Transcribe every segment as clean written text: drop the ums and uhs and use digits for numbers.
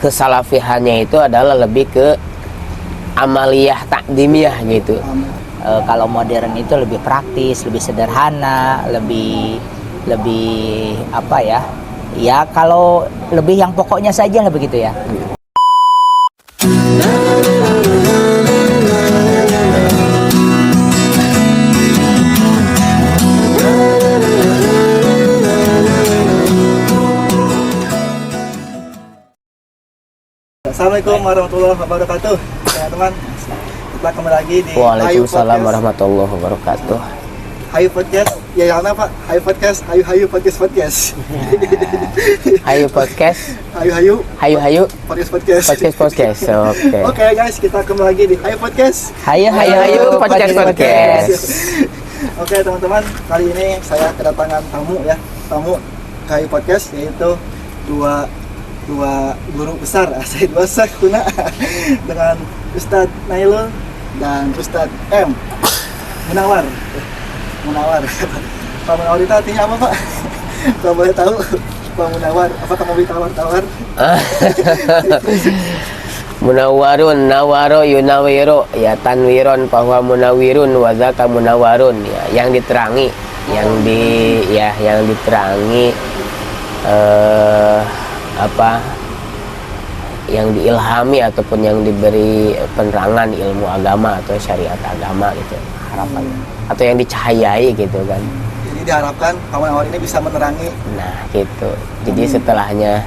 kesalafihannya itu adalah lebih ke amaliyah takdimiyah gitu. Kalau modern itu lebih praktis, lebih sederhana, lebih apa ya? Ya kalau lebih yang pokoknya saja lah begitu ya. Assalamualaikum warahmatullahi wabarakatuh, teman-teman. Kita kembali lagi di Waalaikumsalam warahmatullahi wabarakatuh. Hayu Podcast. Ya yang apa? Hayu Podcast, Hayu Podcast. Hayu podcast, Hayu Podcast. Oke guys, kita kembali lagi di Hayu Podcast. Hayu podcast. Oke teman-teman, kali ini saya kedatangan tamu Hayu Podcast, yaitu dua guru besar, saya dua sekhuna dengan Ustadz Nailul dan Ustadz M. Munawar. Pak Munawar itu artinya apa, Pak? Kalau boleh tahu, Pak Munawar, apakah mau ditawar-tawar? Munawwarun, nawaro, yunawiru, ya tanwiron, bahwa munawirun, wazaka munawarun, ya yang diterangi, yang diterangi, yang diilhami ataupun yang diberi penerangan ilmu agama atau syariat agama gitu harapannya, atau yang dicahayai gitu kan. Jadi diharapkan Pak Munawar ini bisa menerangi. Nah gitu, jadi setelahnya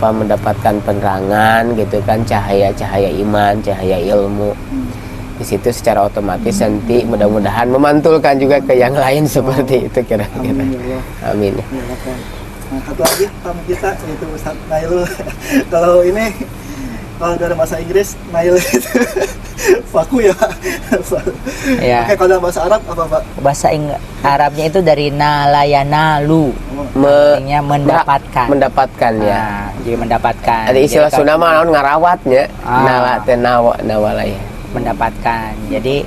mendapatkan penerangan gitu kan, cahaya iman, cahaya ilmu. Di situ secara otomatis nanti mudah-mudahan memantulkan juga ke yang lain seperti itu kira-kira. Amin. Nah, satu lagi tamu kita yaitu Ustadz Nailul. Kalau dalam bahasa Inggris Nail itu faku ya, Pak. Ya. Oke, kalau dalam bahasa Arab apa, Pak? Bahasa Arabnya itu dari nalayanalu, artinya mendapatkan ya. Nah, jadi mendapatkan. ada istilah Sunda mah naon ngarawatnya. Nala teh nawala ya. Mendapatkan. Jadi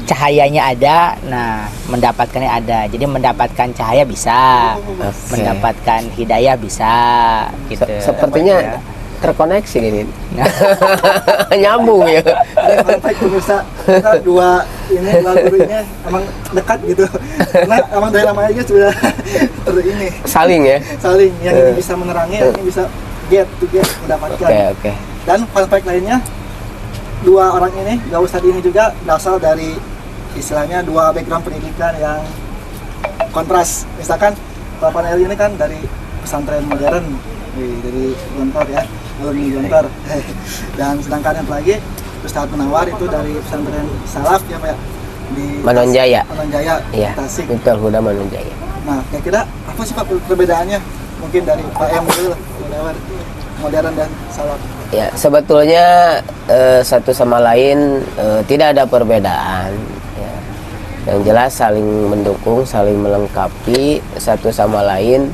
cahayanya ada, nah mendapatkannya ada. Jadi mendapatkan cahaya bisa, mendapatkan hidayah bisa gitu. Sepertinya terkoneksi ini. Nyambung ya. Sampai pemirsa, kita dua gurunya emang dekat gitu. Karena emang dari namanya sudah ini Saling ya. saling, yang ini bisa menerangi, yang ini bisa get mendapatkan. Oke. Dan fun fact lainnya, dua orang ini, dua ustadz ini juga berasal dari istilahnya dua background pendidikan yang kontras. Misalkan Pak Panel ini kan dari pesantren modern, dari Gontor ya, alumni Gontor. Dan sedangkan yang lagi Ustadz Munawar itu dari pesantren Salaf ya, Pak, di Manonjaya. Iya. Tasik. Betul, Huda Manonjaya. Nah, kira-kira apa sih, Pak, perbedaannya mungkin dari Pak M dulu, Munawar, modern dan Salaf? Ya, sebetulnya satu sama lain tidak ada perbedaan. Ya. Yang jelas saling mendukung, saling melengkapi satu sama lain,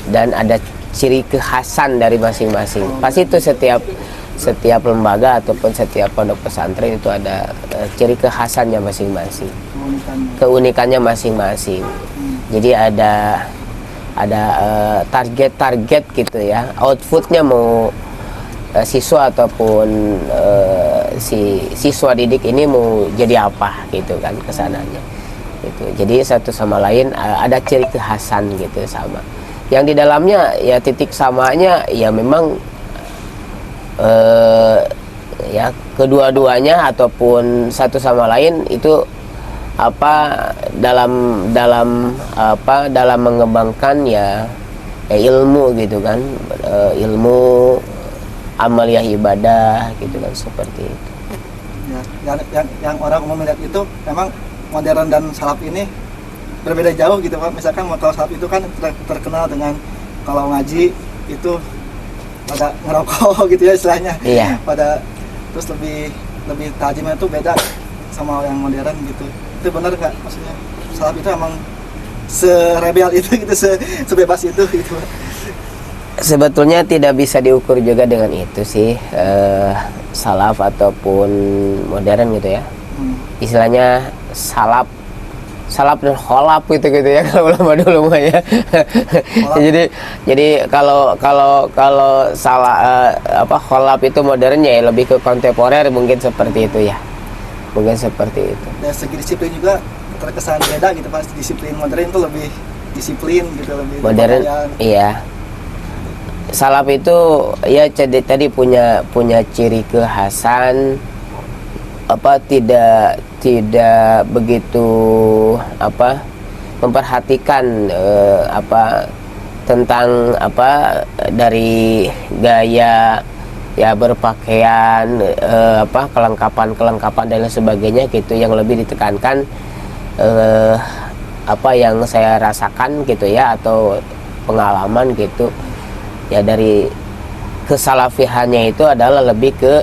dan ada ciri kekhasan dari masing-masing. Pasti itu setiap lembaga ataupun setiap pondok pesantren itu ada ciri kekhasannya masing-masing, keunikannya masing-masing. Jadi ada target gitu ya, outputnya mau siswa ataupun si siswa didik ini mau jadi apa gitu kan kesananya gitu. Jadi satu sama lain ada ciri kekhasan gitu sama. Yang di dalamnya ya titik samanya ya memang ya kedua-duanya ataupun satu sama lain itu dalam mengembangkan ya ilmu gitu kan, ilmu amaliyah ibadah gitu kan, seperti itu. Ya, yang orang umum melihat itu memang modern dan salaf ini berbeda jauh gitu, Pak. Misalkan kalau salaf itu kan terkenal dengan kalau ngaji itu pada ngerokok gitu ya istilahnya. Iya. Terus lebih tajamnya itu beda sama yang modern gitu. Itu benar nggak? Maksudnya salaf itu emang serebel itu gitu, sebebas itu gitu, Pak? Sebetulnya tidak bisa diukur juga dengan itu sih, salaf ataupun modern gitu ya. Istilahnya salaf salap dan holap gitu ya kalau ulama dulu mah ya. jadi kalau salah holap itu modernnya ya lebih ke kontemporer mungkin seperti itu ya. Mungkin seperti itu. Dari segi disiplin juga terkesan beda gitu pas disiplin modern itu lebih disiplin gitu lebih modern. Iya. Salap itu ya tadi punya ciri kekhasan tidak begitu memperhatikan tentang dari gaya ya berpakaian kelengkapan dan lain sebagainya gitu yang lebih ditekankan apa yang saya rasakan gitu ya atau pengalaman gitu ya dari kesalafihannya itu adalah lebih ke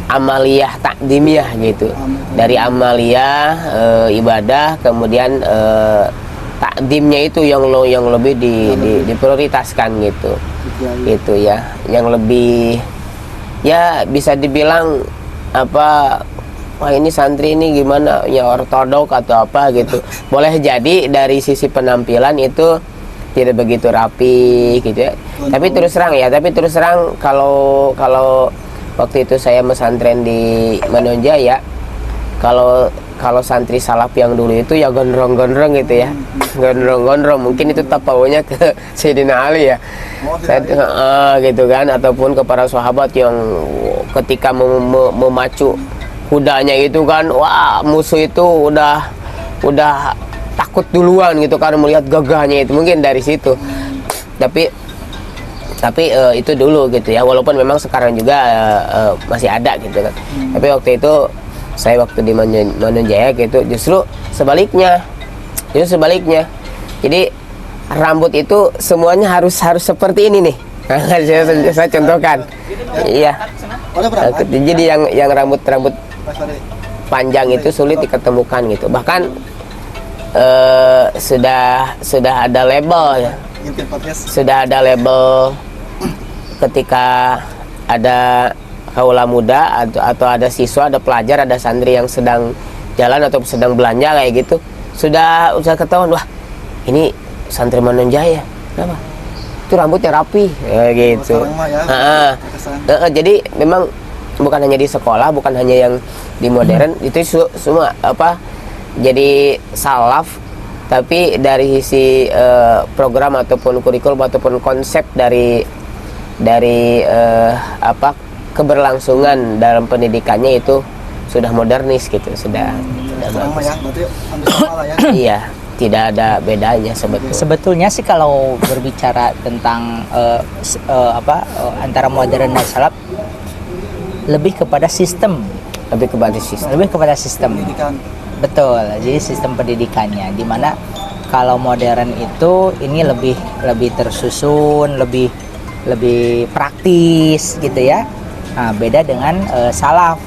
amaliyah takdimiyah gitu. Dari amaliyah ibadah kemudian takdimnya itu yang lebih diprioritaskan gitu. Gitu ya. Yang lebih ya bisa dibilang wah ini santri ini gimana ya ortodok atau apa gitu. Boleh jadi dari sisi penampilan itu tidak begitu rapi gitu ya. Tapi terus terang kalau waktu itu saya mesantren di Manonjaya, kalau santri salaf yang dulu itu ya gondrong-gondrong gitu ya, gondrong-gondrong mungkin itu tapaunya ke Sayyidina Ali ya, gitu kan, ataupun ke para sahabat yang ketika memacu kudanya itu kan, wah musuh itu udah takut duluan gitu karena melihat gagahnya itu, mungkin dari situ. Tapi itu dulu gitu ya, walaupun memang sekarang juga masih ada gitu kan. Tapi waktu itu saya di Manonjaya gitu justru sebaliknya. Jadi rambut itu semuanya harus seperti ini nih. Saya contohkan. Iya. Jadi yang rambut panjang itu sulit diketemukan gitu. Bahkan sudah ada label ya. Sudah ada label ketika ada kaula muda atau ada siswa, ada pelajar, ada santri yang sedang jalan atau sedang belanja kayak gitu, sudah ketahuan, wah ini santri Manonjaya, kenapa? Itu rambutnya rapi, gitu. Jadi memang bukan hanya di sekolah, bukan hanya yang di modern, itu semua jadi salaf, tapi dari sisi program ataupun kurikulum ataupun konsep dari keberlangsungan dalam pendidikannya itu sudah modernis gitu, sudah bagus. Iya, tidak ada bedanya sebetulnya sih kalau berbicara tentang antara modern dan salaf, lebih kepada sistem pendidikan. Betul, jadi sistem pendidikannya, dimana kalau modern itu ini lebih tersusun, lebih praktis gitu ya. Nah, beda dengan salaf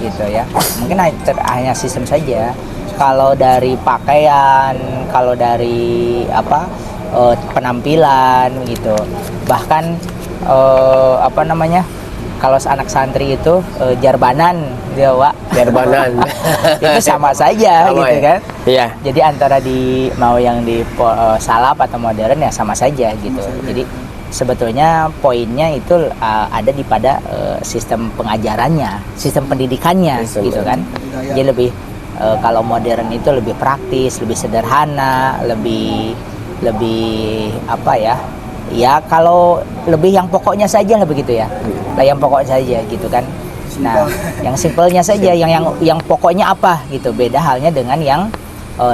gitu ya. Mungkin hanya sistem saja. Kalau dari pakaian, kalau dari penampilan gitu. Bahkan kalau anak santri itu jarbanan dia, Wak. Jarbanan. Itu sama saja gitu kan. Iya. Jadi antara mau yang di salaf atau modern ya sama saja gitu. Jadi sebetulnya poinnya itu ada di pada sistem pengajarannya, sistem pendidikannya gitu kan. Jadi lebih kalau modern itu lebih praktis, lebih sederhana, lebih ya kalau lebih yang pokoknya saja lah begitu ya. Lah yang pokoknya saja gitu kan. Nah, yang simpelnya saja, yang pokoknya apa gitu. Beda halnya dengan yang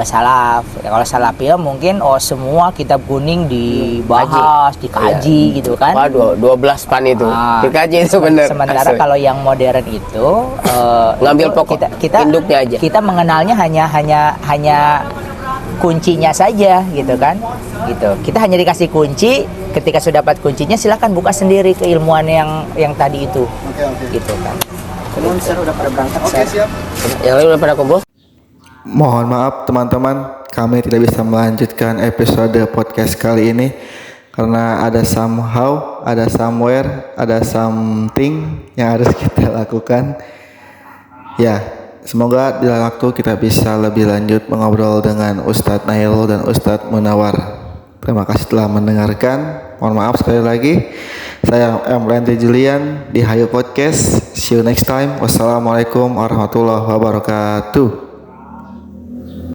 salaf. Ya, kalau salaf ya mungkin semua kitab kuning dibahas, dikaji gitu kan. 12 pan itu. Dikaji itu benar. Sementara kalau yang modern itu ngambil pokok kita induknya aja. Kita mengenalnya hanya kuncinya saja gitu kan. Gitu. Kita hanya dikasih kunci, ketika sudah dapat kuncinya silakan buka sendiri keilmuan yang tadi itu. Oke. Gitu kan. Kemudian saya udah pada berangkat. Oke, siap. Yang lain udah pada kumpul? Mohon maaf teman-teman, kami tidak bisa melanjutkan episode podcast kali ini karena ada somehow, ada somewhere, ada something yang harus kita lakukan. Ya, semoga di lain waktu kita bisa lebih lanjut mengobrol dengan Ustadz Nailul dan Ustadz Munawar. Terima kasih telah mendengarkan. Mohon maaf sekali lagi. Saya Randy Julian di Hayu Podcast. See you next time. Wassalamualaikum warahmatullahi wabarakatuh.